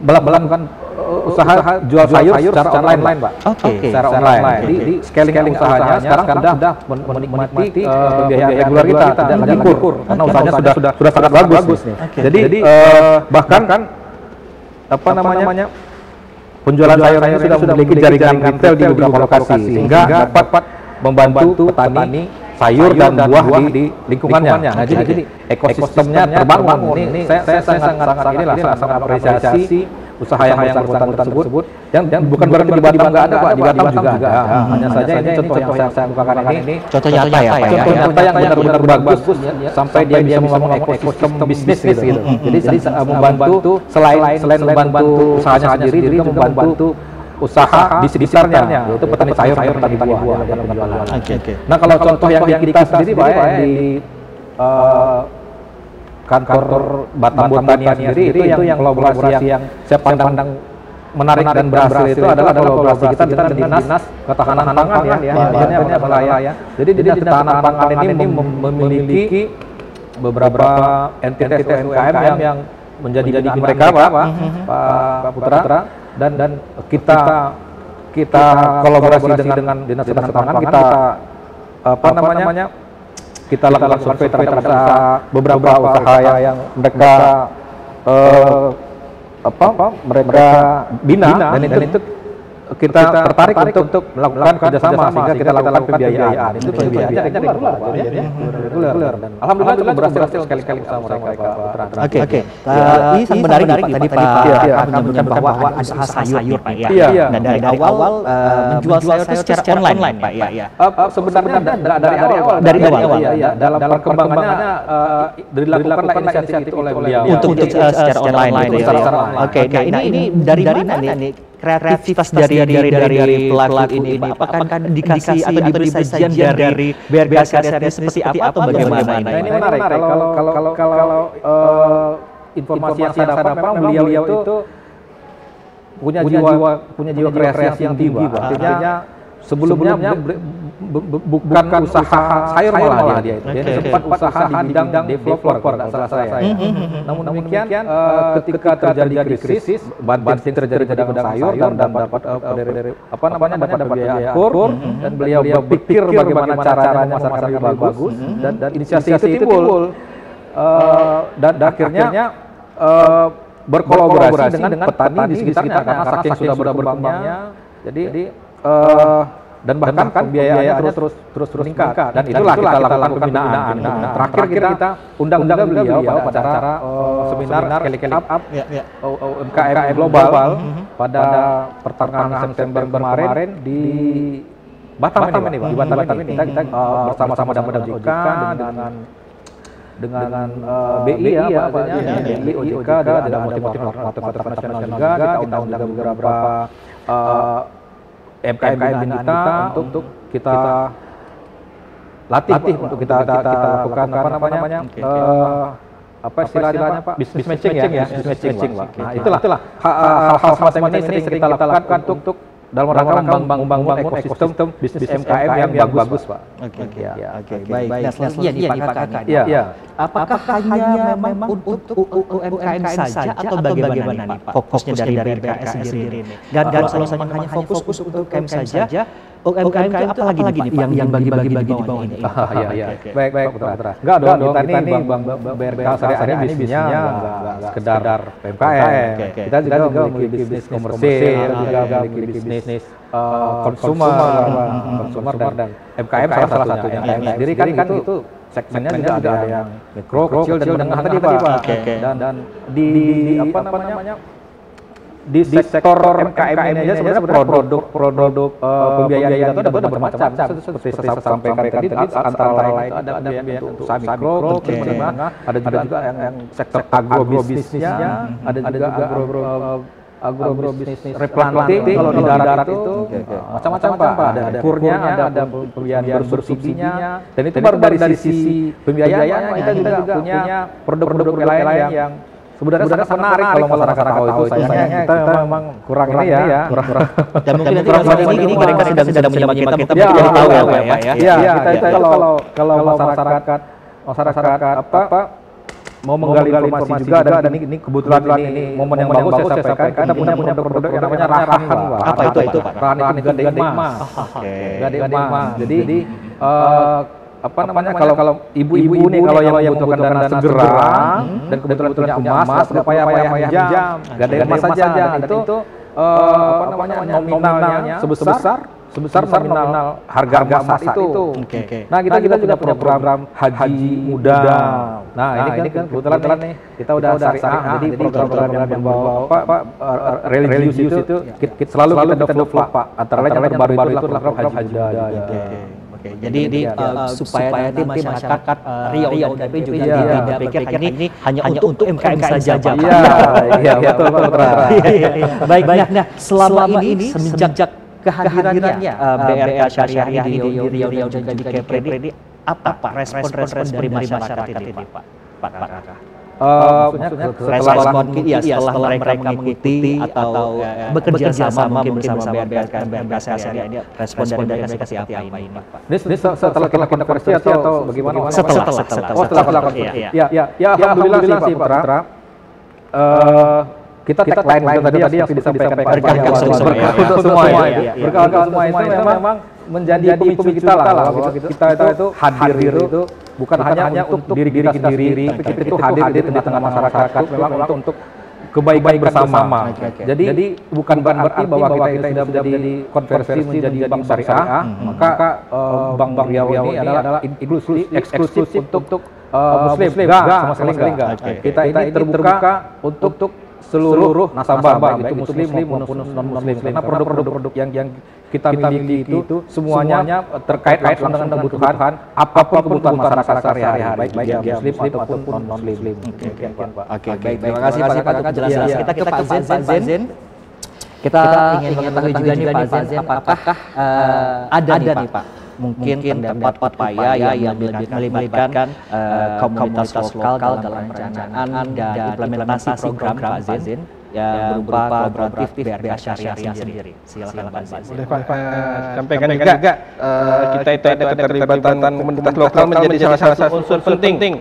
[SPEAKER 3] melakukan usaha jual sayur secara online Pak. Secara online. Jadi scaling usahanya sekarang sudah menikmati pembiayaan reguler kita, tidak lagi KUR karena usahanya sudah sangat bagus nih. Jadi bahkan penjualan sayur sudah memiliki jaringan retail di beberapa lokasi sehingga dapat membantu petani sayur dan buah di lingkungannya. Nah, jadi ekosistemnya terbangun. Ini saya sangat apresiasi usaha yang bersangkutan tersebut yang bukan berarti di Batam nggak ada Pak, di Batam juga ada. Hanya saja ini contoh yang saya bukakan ini contoh nyata ya Pak, contoh nyata yang benar-benar bagus sampai dia bisa membangun ekosistem bisnis gitu. Jadi membantu selain membantu usahanya sendiri juga membantu usaha di sekitarnya, yaitu petani sayur dan petani buah. Nah kalau contoh yang kita sendiri Pak di kantor Batam Botania sendiri itu yang kolaborasi yang saya pandang menarik dan berhasil itu adalah kolaborasi kita dengan Dinas Ketahanan Pangan ya. Jadi Dinas Ketahanan Pangan ini memiliki beberapa entitas UMKM yang menjadi milik mereka Pak Putra, dan kita kolaborasi dengan Dinas Ketahanan Pangan, kita lakukan survei terhadap beberapa usaha yang mereka bina dan itu kita tertarik untuk melakukan kerjasama sehingga kita lakukan pembiayaan. Itu pembiayaan reguler. Dan alhamdulillah cukup berhasil sekali-kali sama mereka.
[SPEAKER 2] Oke. Ini sangat menarik Pak tadi Pak menyebutkan bahwa ada usaha sayur Pak ya. Dan dari awal menjual sayur secara online Pak ya.
[SPEAKER 3] Sebenarnya dari awal. Dalam perkembangannya dilakukan inisiatif oleh beliau
[SPEAKER 2] untuk secara online. Oke. Nah ini dari mana nih kreativitas dari pelaku ini Pak? Apakah dikasih atau diberi sajian dari BRK Karya seperti apa atau bagaimana?
[SPEAKER 3] Nah, ini menarik. Kalau informasi yang saya dapat memang beliau itu punya jiwa kreasi yang tinggi. Artinya sebelumnya bukan usaha sayur malah dia itu. Dia sempat usaha di bidang developer kalau salah saya. Namun demikian ketika terjadi krisis, banting terjadi di bidang sayur dan dapat dapat pembiayaan kur dan beliau berpikir bagaimana caranya masyarakat lebih bagus dan inisiasi itu timbul dan akhirnya berkolaborasi dengan petani di sekitarnya karena saking sudah berkembangnya. Jadi dan bahkan pembiayaannya terus meningkat dan itulah kita lakukan pembinaan. Terakhir kita undang beliau pada acara seminar Kelly Up UMKM global pada pertengahan September kemarin di Batam ini Pak. Di Batam ini kita bersama-sama dengan BI ya Pak, BI OJK dan motif nasional juga kita undang beberapa MKM kita untuk kita latih untuk kita lakukan apa istilahnya Pak, business matching ya, business matching Pak. Nah itulah hal-hal semacam ini sering kita lakukan untuk dalam rangka membangun ekosistem bisnis MKM yang bagus Pak.
[SPEAKER 2] Oke, baik. Nah selanjutnya nih Pak Kakak. Apakah hanya memang untuk UMKM saja atau bagaimana nih Pak fokusnya dari BRKS sendiri ini? Dan kalau hanya fokus untuk UMKM saja, UMKM itu apa lagi nih Pak yang bagi-bagi di bawah ini?
[SPEAKER 3] Baik Pak Putra. Enggak dong, kita nih BRK sehari-hari bisnisnya enggak sekedar UMKM. Kita juga memiliki bisnis komersil, juga memiliki bisnis konsumer dan MKM salah satunya. MKM sendiri kan itu segmennya juga ada yang mikro, kecil dan menengah tadi Pak. Dan di di sektor MKM ini aja sebenarnya produk pembiayaan kita ada macam-macam seperti saya sampaikan tadi antara lain ada pembiayaan untuk usaha mikro, kecil menengah, ada juga yang sektor agrobisnisnya, ada juga agrobisnis replanting kalau di darat itu macam-macam Pak, ada kurnya, ada pembiayaan bersubsidinya, dan itu baru dari sisi pembiayaan kita juga punya produk-produk lain yang sebenarnya sangat menarik kalau masyarakat tahu itu. Sayangnya kita memang kurang ini ya, kurang.
[SPEAKER 2] Dan mungkin nanti saat ini mereka sedang menyimak kita mungkin jadi tahu ya Pak ya.
[SPEAKER 3] Iya, kita kalau masyarakat apa mau menggali informasi juga dan ini kebetulan ini momen yang bagus saya sampaikan. Kita punya produk yang namanya rahan Pak.
[SPEAKER 2] Apa itu Pak?
[SPEAKER 3] Rahan itu gade emas. Gade emas. Jadi apa namanya kalau ibu-ibu nih kalau yang membutuhkan dana segera dan kebetulan punya emas nggak payah-payah gade emas saja dan itu apa namanya nominalnya sebesar nominal harga emas itu. Nah kita juga program haji muda. Nah ini kan kebetulan nih kita udah syariah jadi program yang membawa apa religius itu selalu kita develop Pak. Antara lain yang terbaru itu adalah program haji muda.
[SPEAKER 2] Jadi supaya nanti masyarakat Riau tapi juga tidak pikir ini hanya untuk MKM saja Pak.
[SPEAKER 3] Iya betul Pak.
[SPEAKER 2] Baik. Nah selama ini semenjak kehadirannya BRK Syariah di Riau dan juga di Kepri ini apa respon dari masyarakat ini Pak? Setelah mereka mengikuti atau bekerja sama mungkin bersama BRK Syariah ini respon dari mereka seperti apa ini Pak?
[SPEAKER 3] Ini setelah kita konversi atau bagaimana?
[SPEAKER 2] Setelah
[SPEAKER 3] konversi. Ya alhamdulillah sih Pak Putra. Kita tagline tadi yang disampaikan Pak berkah untuk semua ya. Berkah untuk semua itu memang menjadi pemicu kita lah. Kita itu hadir itu bukan hanya untuk diri kita sendiri, tapi kita itu hadir di tengah masyarakat memang untuk kebaikan bersama. Jadi bukan berarti bahwa kita ini sudah menjadi konversi menjadi bank syariah, maka Bank Riau ini adalah eksklusif untuk Muslim. Sama sekali enggak. Kita ini terbuka untuk seluruh nasabah, baik itu Muslim maupun non-Muslim. Karena produk-produk yang kita miliki itu semuanya terkait langsung dengan kebutuhan apapun kebutuhan masyarakat sehari-hari, baik dia Muslim ataupun non-Muslim.
[SPEAKER 2] Oke, baik. Terima kasih Pak untuk penjelasan. Kita ke Pak Zen. Kita ingin mengetahui juga nih Pak Zen, apakah ada nih Pak mungkin terdapat upaya yang melibatkan komunitas lokal dalam perencanaan dan implementasi program Pak Zen yang berupa kooperatif BRK Syariah sendiri. Silakan Pak Zen.
[SPEAKER 4] Boleh Pak sampaikan juga kita itu ada keterlibatan komunitas lokal menjadi salah satu unsur penting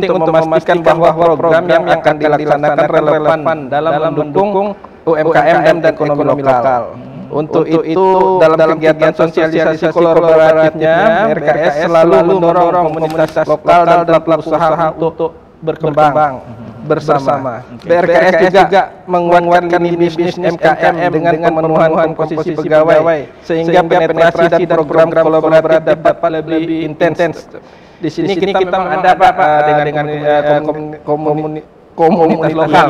[SPEAKER 4] untuk memastikan bahwa program yang akan dilaksanakan relevan dalam mendukung UMKM dan ekonomi lokal. Untuk itu dalam kegiatan sosialisasi kolaboratifnya BRKS selalu mendorong komunitas lokal dan pelaku usaha untuk berkembang bersama. BRKS juga menguatkan bisnis MKM dengan pemenuhan komposisi pegawai sehingga penetrasi dan program kolaboratif dapat lebih intens. Di sini kita memang ada dengan komunitas lokal,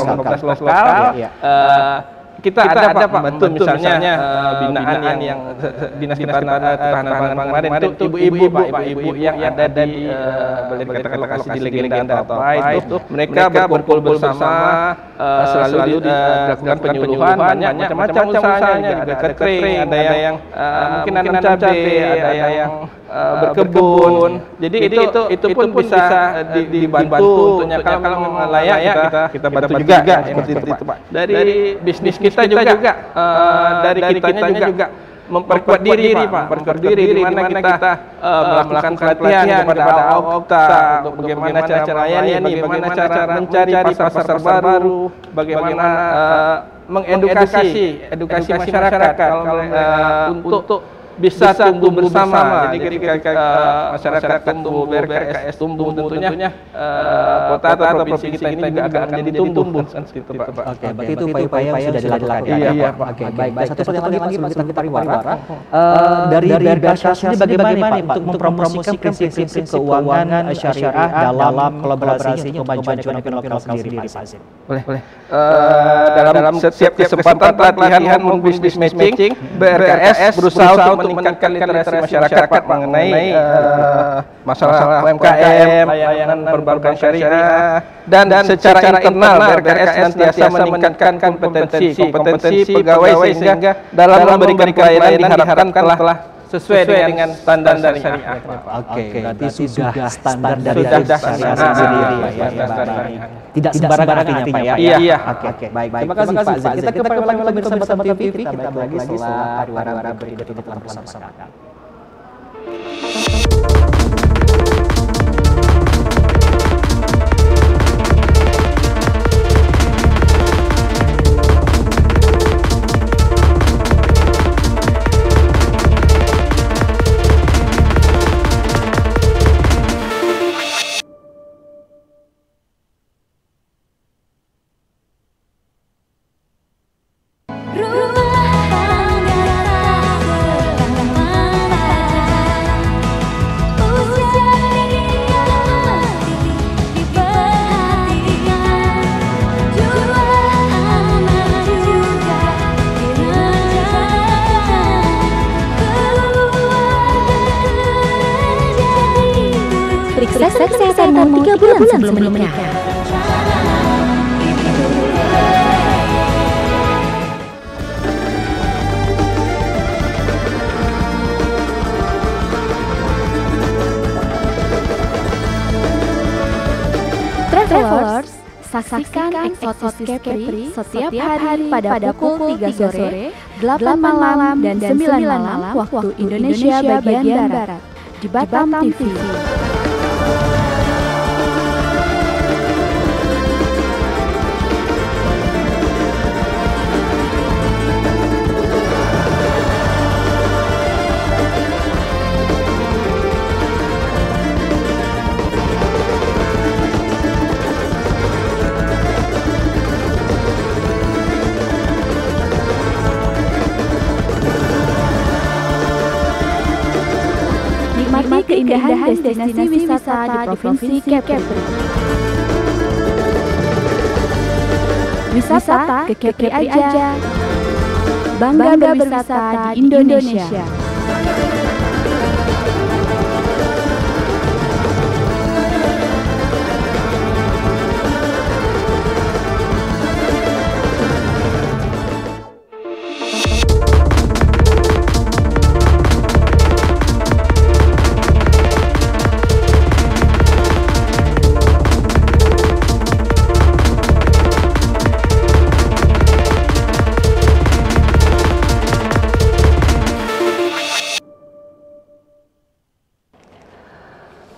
[SPEAKER 4] komunitas lokal. Kita ada Pak, betul misalnya binaan yang Dinas Ketahanan kemarin itu ibu-ibu yang ada di boleh dikatakan lokasi di legenda atau apa itu mereka berkumpul bersama, selalu dilakukan penyuluhan, banyak macam-macam usahanya, ada catering, ada yang mungkin nanam cabai, ada yang berkebun. Jadi itu pun bisa dibantu untuknya kalau memang layak kita bantu juga seperti itu Pak. Dari bisnis kita juga dari kitanya juga memperkuat diri Pak, memperkuat diri di mana kita melakukan pelatihan kepada awak-awak untuk bagaimana cara melayani, bagaimana cara mencari pasar baru, bagaimana mengedukasi masyarakat untuk bisa tumbuh bersama. Jadi ketika masyarakat tumbuh, BRKS tumbuh, tentunya kota atau provinsi kita ini juga akan menjadi tumbuh.
[SPEAKER 2] Oke, berarti itu upaya-upaya yang sudah dilakukan. Iya, Pak. Oke, baik. Satu pertanyaan lagi sebelum kita pariwara. Dari BRKS ini bagaimana nih Pak untuk mempromosikan prinsip-prinsip keuangan syariah dalam kolaborasinya untuk kemajuan ekonomi lokal sendiri, Pak Zen?
[SPEAKER 4] Boleh. Dalam setiap kesempatan pelatihan maupun business matching, BRKS berusaha untuk meningkatkan literasi masyarakat mengenai masalah UMKM, layanan perbankan syariah, dan secara internal BRKS senantiasa meningkatkan kompetensi pegawai sehingga dalam memberikan pelayanan diharapkan telah sesuai dengan standar syariah.
[SPEAKER 2] Oke, berarti sudah standar dari syariah sendiri ya. Tidak sembarangan artinya Pak ya.
[SPEAKER 4] Iya.
[SPEAKER 2] Oke, baik. Terima kasih Pak Zen. Kita ke pariwara bersama TV. Kita balik lagi setelah pariwara berikut ini tetap bersama kami.
[SPEAKER 5] Periksa kesehatanmu 3 bulan sebelum menikah. Travelers, saksikan Exotic Capri setiap hari pada pukul 3 sore, 8 malam, dan 9 malam waktu Indonesia bagian Barat di Batam TV. destinasi wisata di Provinsi Kepri. Wisata ke Kepri aja. Bangga berwisata di Indonesia.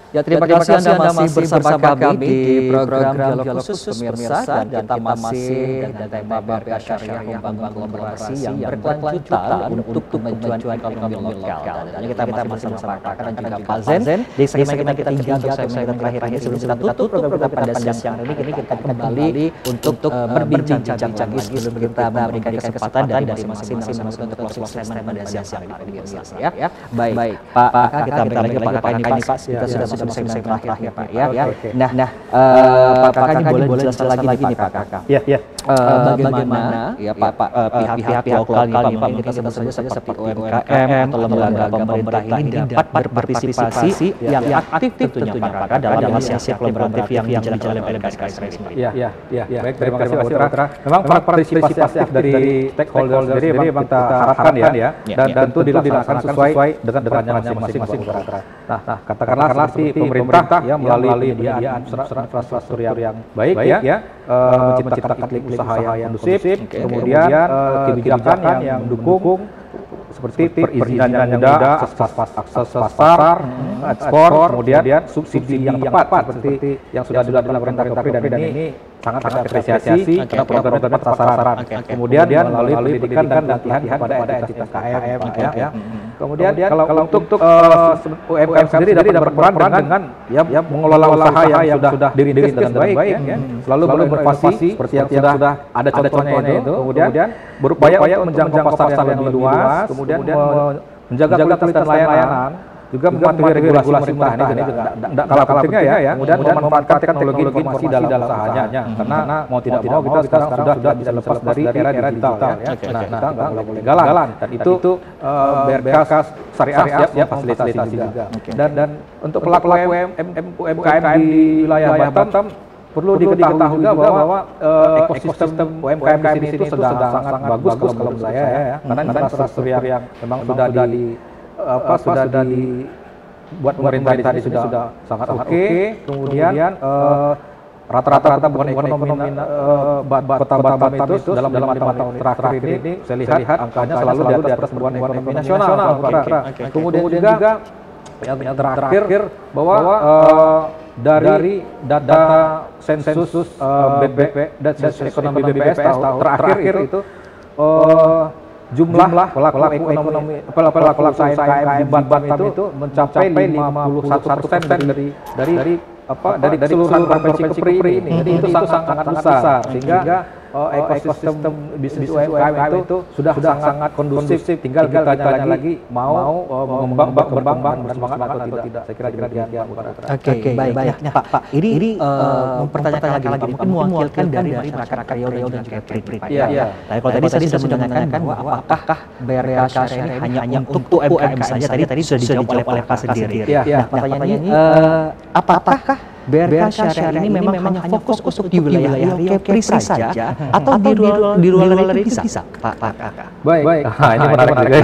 [SPEAKER 2] Ya, terima kasih Anda masih bersama kami di program Dialog Khusus pemirsa, dan kita masih dengan tema BRPA Syariah membangun kolaborasi yang berkelanjutan untuk kemajuan ekonomi lokal. Dan kita masih bersama Kakak dan juga Pak Zen. Di segmen kita ketiga untuk segmen terakhir ini sebelum kita tutup program kita pada siang hari ini, kita kembali untuk berbincang-bincang lagi sebelum kita memberikan kesempatan dari masing-masing untuk closing statement pada siang hari ini pemirsa ya. Baik, Pak Kakak, kita berikan lagi Pak Kakak ini Pak, kita sudah segmen terakhir ya Pak ya. Nah, Pak Kakak ini boleh jelaskan lagi nih Pak Kakak.
[SPEAKER 3] Iya.
[SPEAKER 2] Bagaimana ya Pak pihak-pihak lokal nih Pak, kita sebut saja seperti UMKM atau lembaga pemerintah ini dapat berpartisipasi yang aktif tentunya Pak Kakak dalam inisiatif kolaboratif yang dijalankan oleh PKS sendiri.
[SPEAKER 3] Iya. Baik, terima kasih Pak Putra. Memang partisipasi aktif dari stakeholder sendiri memang kita harapkan ya, dan tentu dilaksanakan sesuai dengan perannya masing-masing Pak Putra. Nah, katakanlah seperti pemerintah ya melalui penyediaan infrastruktur yang baik ya, menciptakan iklim usaha yang kondusif, kemudian kebijakan yang mendukung seperti perizinan yang mudah, akses pasar, ekspor, kemudian subsidi yang tepat seperti yang sudah dilakukan pemerintah Kepri, dan ini sangat apresiasi karena program-programnya tepat sasaran. Kemudian melalui pendidikan dan latihan kepada entitas KM ya. Kemudian kalau untuk UMKM sendiri dapat berperan dengan ya mengelola usaha yang sudah dirintis dengan baik ya. Selalu berinovasi seperti yang sudah ada contohnya itu. Kemudian berupaya untuk menjangkau pasar yang lebih luas, kemudian menjaga kualitas layanan, juga mematuhi regulasi pemerintah ini tidak kalah pentingnya ya. Kemudian memanfaatkan teknologi informasi dalam usahanya, karena mau tidak mau kita sekarang sudah bisa lepas dari era digital ya. Nah, kita nggak boleh galan, dan itu BRPA syariah ya fasilitasi juga. Dan untuk pelaku UMKM di wilayah Batam perlu diketahui juga bahwa ekosistem UMKM di sini itu sudah sangat bagus kalau menurut saya ya, karena infrastruktur yang memang sudah dibuat pemerintah di sini sudah sangat oke. Kemudian rata-rata ekonomi kota Batam itu dalam 5 tahun terakhir ini saya lihat angkanya selalu di atas pertumbuhan ekonomi nasional. Kemudian juga yang terakhir bahwa dari data sensus dan sensus ekonomi BPS tahun terakhir itu jumlah pelaku usaha UMKM di Batam itu mencapai 51% dari keseluruhan provinsi Kepri ini. Jadi itu sangat besar, sehingga ekosistem bisnis UMKM itu sudah sangat kondusif. Tinggal kita lagi mau berkembang dan semangat atau tidak. Saya kira demikian.
[SPEAKER 2] Oke, baik. Pak, ini mempertanyakan lagi mungkin mewakilkan dari masyarakat Riau dan juga Kepri. Iya. Kalau tadi saya sudah menanyakan bahwa apakah BRPA Syariah ini hanya untuk UMKM saja? Tadi sudah dijawab oleh Pak sendiri. Nah, pertanyaannya apakah BRPA Syariah ini memang hanya fokus untuk di wilayah Kepri saja atau di luar itu bisa, Pak Kakak?
[SPEAKER 3] Baik. Ini menarik juga.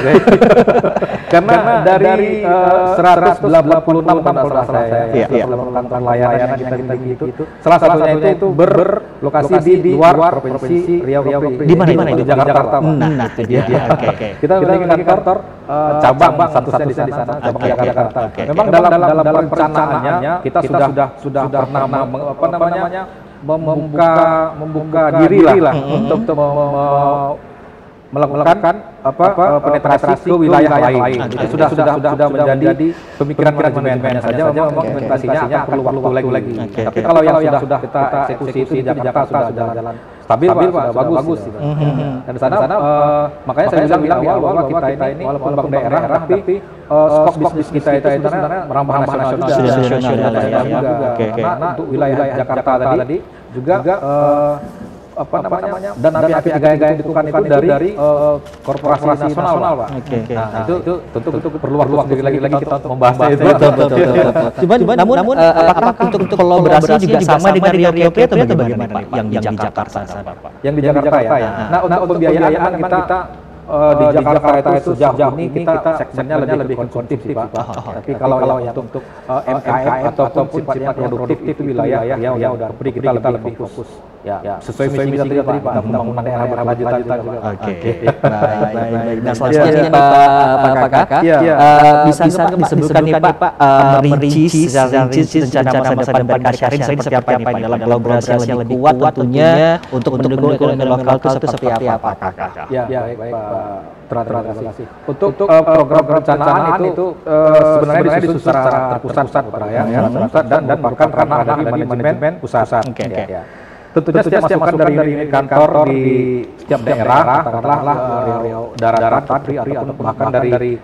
[SPEAKER 3] Karena dari 186 kantor saya, 186 kantor layanan kita itu, salah satunya itu berlokasi di luar provinsi Riau.
[SPEAKER 2] Di mana itu?
[SPEAKER 3] Di Jakarta.
[SPEAKER 2] Nah, itu dia. Oke.
[SPEAKER 3] Kita memiliki kantor cabang satu-satunya di sana, cabang Jakarta. Memang dalam perencanaannya kita sudah pernah membuka diri lah untuk melakukan penetrasi ke wilayah lain. Itu sudah menjadi pemikiran manajemen saja. Memang implementasinya akan perlu waktu lagi. Tapi kalau yang sudah kita eksekusi itu di Jakarta sudah jalan stabil Pak, sudah bagus. Dan di sana makanya saya bilang di awal bahwa kita ini walaupun bank daerah tapi skop bisnis kita itu sebenarnya merambah nasional juga. Karena untuk wilayah Jakarta tadi juga dan API 3 yang ditentukan itu dari korporasi nasional Pak. Nah itu tentu perlu waktu sendiri lagi kita untuk membahasnya itu.
[SPEAKER 2] Cuman namun apakah untuk kolaborasi juga sama dengan Rio Kepri atau bagaimana Pak yang di Jakarta Pak?
[SPEAKER 3] Yang di Jakarta ya. Nah untuk pembiayaan kita di Jakarta itu sejauh ini kita segmennya lebih konsumtif sih Pak. Tapi kalau yang untuk MKM ataupun sifatnya produktif itu wilayah yang udah Kepri kita lebih fokus. Ya, sesuai misi kita tadi Pak, pembangunan daerah berkelanjutan juga.
[SPEAKER 2] Oke. Baik. Nah, selanjutnya Pak Kakak, bisa disebutkan nih Pak merinci rencana masa depan Kasyarin seperti apa nih Pak dalam kolaborasi yang lebih kuat tentunya untuk mendukung ekonomi lokal itu seperti apa Pak Kakak?
[SPEAKER 3] Ya, baik Pak. Terima kasih. Untuk program perencanaan itu sebenarnya disusun secara terpusat Pak ya, dan bahkan karena ada di manajemen pusat. Tentunya setiap masukan dari kantor di setiap daerah, katakanlah daratan, ataupun bahkan dari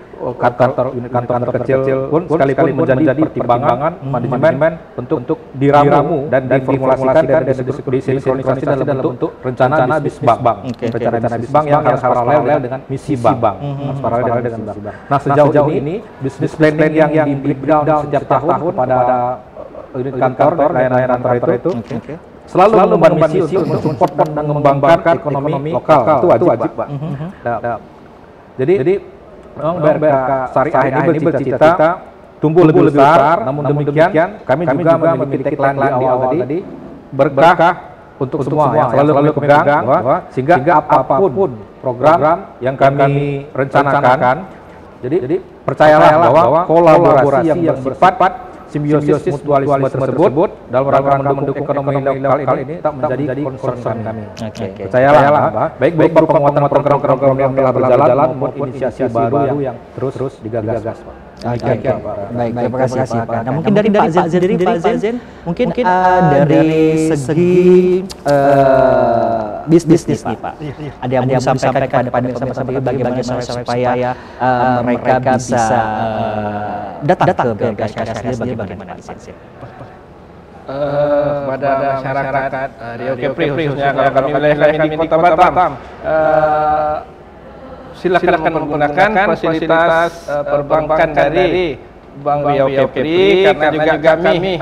[SPEAKER 3] kantor terkecil pun sekali-kali menjadi pertimbangan manajemen untuk diramu dan diformulasikan dan disinkronisasi dalam bentuk rencana bisnis bank. Rencana bisnis bank yang harus paralel dengan misi bank. Harus paralel dengan misi bank. Nah sejauh ini bisnis planning yang di breakdown setiap tahun pada unit kantor layanan kantor itu selalu membangun misi untuk mensupport dan mengembangkan ekonomi lokal. Itu wajib Pak. Jadi memang BRK Syariah ini bercita-cita tumbuh lebih besar, namun demikian kami juga memiliki tagline di awal tadi, berkah untuk semua yang selalu pegang bahwa sehingga apapun program yang kami rencanakan, jadi percayalah bahwa kolaborasi yang bersifat simbiosis mutualisme tersebut dalam rangka mendukung ekonomi lokal ini tak menjadi concern kami. Percayalah, baik berupa penguatan program-program yang telah berjalan maupun inisiasi baru yang terus digagas, Pak.
[SPEAKER 2] Baik, terima kasih Pak. Nah, mungkin dari Pak Zen, mungkin dari segi bisnis nih Pak. Ada yang mau sampaikan kepada pemirsa bagaimana supaya mereka bisa datang ke Kasyarin sendiri bagaimana Pak Zen?
[SPEAKER 4] Kepada masyarakat Rio Kepri khususnya kalau kami wilayah kami di Kota Batam, silakan menggunakan fasilitas perbankan dari Bank Rio Kepri karena juga kami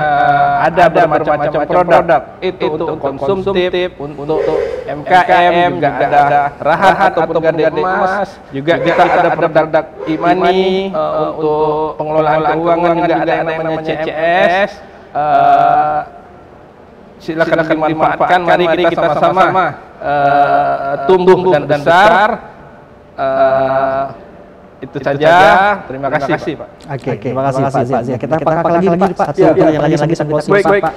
[SPEAKER 4] ada bermacam-macam produk itu untuk konsumtif, untuk MKM, juga ada rahat ataupun gade emas, juga kita ada produk e-money untuk pengelolaan keuangan, juga ada yang namanya CCS. Silakan dimanfaatkan, mari kita sama-sama tumbuh dan besar. Itu saja. Terima kasih Pak.
[SPEAKER 2] Oke, terima kasih Pak Zen. Kita pakai lagi Pak. Satu yang lagi baik.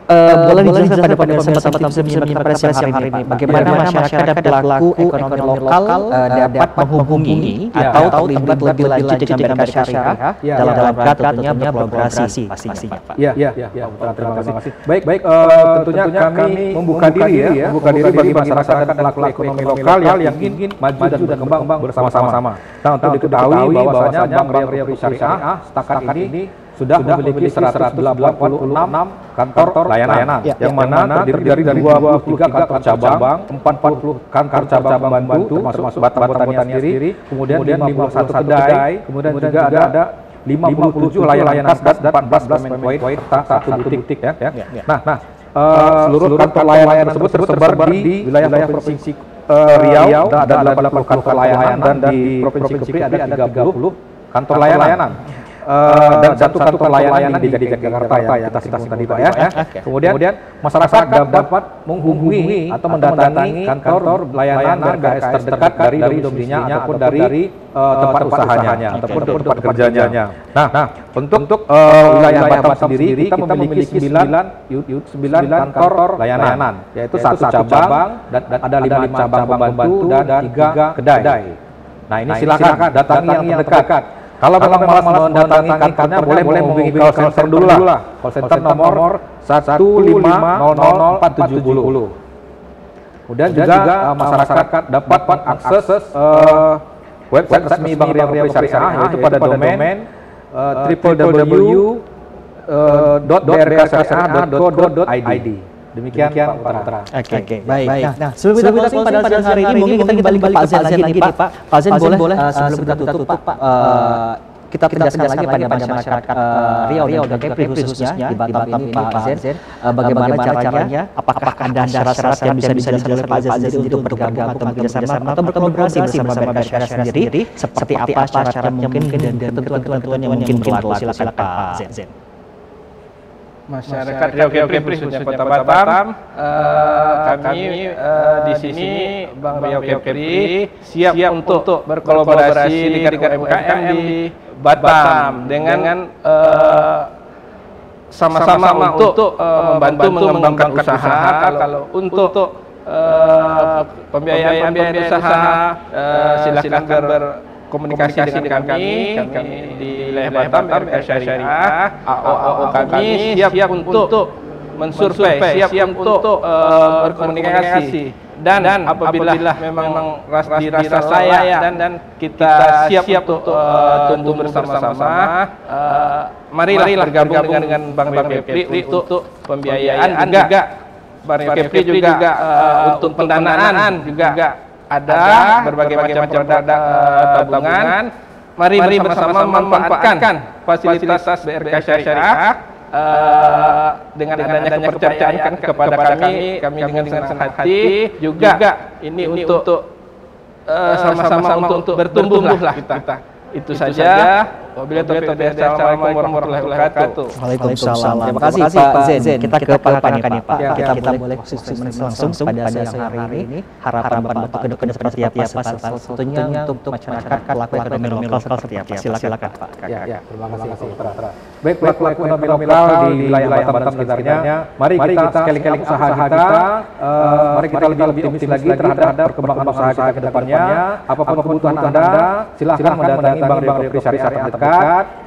[SPEAKER 2] Boleh dijelaskan pada pemirsa Pres yang hari ini bagaimana masyarakat pelaku ekonomi lokal dapat menghubungi atau terlibat lebih lanjut dengan Kasyarin dalam rangka tentunya berkolaborasi pastinya Pak.
[SPEAKER 3] Iya, terima kasih. Baik, tentunya kami membuka diri bagi masyarakat pelaku ekonomi lokal yang ingin maju dan berkembang bersama-sama. Nah, untuk diketahui bahwasanya Bank Rio Syariah setakat ini sudah memiliki 186 kantor layanan, yang mana terdiri dari 23 kantor cabang, 40 kantor cabang bantu, termasuk Batam Botania sendiri, kemudian 51 kedai, kemudian juga ada 57 layanan khas dan 14 payment point serta 1 butik ya. Nah, seluruh kantor layanan tersebut tersebar di wilayah provinsi Riau, ada 80 kantor layanan, dan di provinsi Kepri ada 30 kantor layanan. Dan satu kantor layanan di Jakarta ya, kita tadi Pak ya. Kemudian masyarakat dapat menghubungi atau mendatangi kantor layanan BRKS terdekat dari domisilinya ataupun dari tempat usahanya ataupun tempat kerjanya. Nah, untuk wilayah Batam sendiri kita memiliki 9 kantor layanan, yaitu 1 cabang dan ada 5 cabang pembantu dan 3 kedai. Nah, ini silakan datangi yang terdekat. Kalau memang malas mendatangi kantornya, boleh menghubungi call center dulu lah. Call center nomor 1500470. Kemudian juga masyarakat dapat akses website resmi Bank Riau Kepri Syariah, yaitu pada domain www.brksyariah.co.id. Demikian Pak Putra.
[SPEAKER 2] Oke, baik. Nah, sebelum kita closing pada siang hari ini, mungkin kita kembali ke Pak Zen lagi nih Pak. Pak Zen boleh sebelum kita tutup Pak, kita tegaskan lagi pada masyarakat Riau dan Kepri khususnya di Batam ini Pak Zen, bagaimana caranya, apakah ada syarat-syarat yang bisa dijelaskan oleh Pak Zen untuk bergabung atau bekerjasama atau berkolaborasi bersama BRK Syariah sendiri, seperti apa syarat-syarat mungkin dan ketentuan-ketentuan yang mungkin berlaku. Silakan Pak Zen.
[SPEAKER 4] Masyarakat Riau Kepri khususnya Kota Batam, kami di sini Bank Riau Kepri siap untuk berkolaborasi dengan UMKM di Batam dengan sama-sama untuk membantu mengembangkan usaha. Kalau untuk pembiayaan usaha, silakan berkomunikasi dengan kami di wilayah Batam, BRK Syariah, AO kami siap untuk mensurvei, siap untuk berkomunikasi, dan apabila memang dirasa layak dan kita siap untuk tumbuh bersama-sama, marilah bergabung dengan Bank Riau Kepri untuk pembiayaan, juga Bank Riau Kepri juga untuk pendanaan juga ada berbagai macam tabungan. Mari bersama memanfaatkan fasilitas BRK Syariah dengan adanya kepercayaan kepada kami dengan senang hati, juga ini untuk sama-sama untuk bertumbuhlah kita. Itu saja. Wassalamualaikum warahmatullahi wabarakatuh.
[SPEAKER 2] Waalaikumsalam. Terima kasih Pak Zen. Kita ke Pak nih Pak. Kita boleh langsung pada siang hari ini harapan untuk ke depan seperti apa? Salah satunya untuk masyarakat pelaku ekonomi lokal seperti apa? Silakan Pak.
[SPEAKER 3] Ya, terima kasih Pak Putra. Baik, pelaku ekonomi lokal di wilayah Batam sekitarnya, mari kita sekali-kali usaha kita, mari kita lebih optimis lagi terhadap perkembangan usaha kita ke depannya. Apapun kebutuhan Anda, silahkan mendatangi Bank Riau Kepri Syariah terdekat.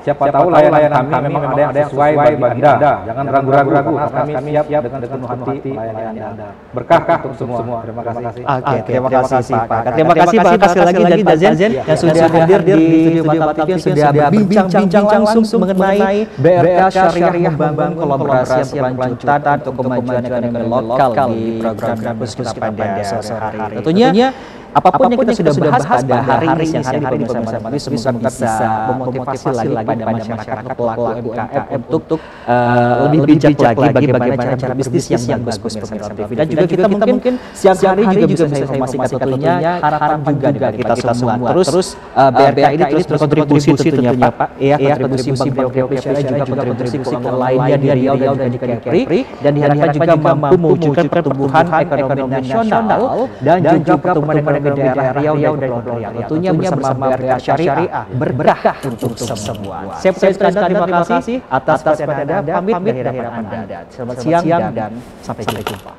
[SPEAKER 3] Siapa tahu layanan kami memang ada yang sesuai bagi Anda. Jangan ragu-ragu, kami siap dengan penuh hati layanan Anda. Berkah untuk semua. Terima kasih.
[SPEAKER 2] Oke, terima kasih Pak. Terima kasih Pak sekali lagi Zen yang sudah hadir di studio Batam TV, yang sudah berbincang langsung mengenai BRK Syariah membangun kolaborasi yang berkelanjutan untuk kemajuan ekonomi lokal di program khusus pada sore hari. Tentunya apapun yang kita sudah bahas pada hari ini pemirsa semoga bisa memotivasi lagi pada masyarakat pelaku UMKM untuk lebih bijak lagi bagaimana cara bisnis yang bagus pemirsa TV. Dan juga kita mungkin siang hari juga bisa informasikan tentunya harapan juga dari kita semua. Terus BRK ini terus berkontribusi tentunya Pak. Ya, kontribusi Bank Riau Kepri Syariah juga kontribusi keuangan lainnya di Riau dan di Kepri, dan diharapkan juga mampu mewujudkan pertumbuhan ekonomi nasional dan juga pertumbuhan ekonomi daerah Riau dan Pulau Riau. Tentunya bersama BRK Syariah berkah untuk semua. Saya terima kasih atas perhatian Anda. Pamit dari hadapan Anda. Selamat siang dan sampai jumpa.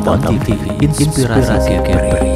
[SPEAKER 1] Batam TV, inspirasi KPRI.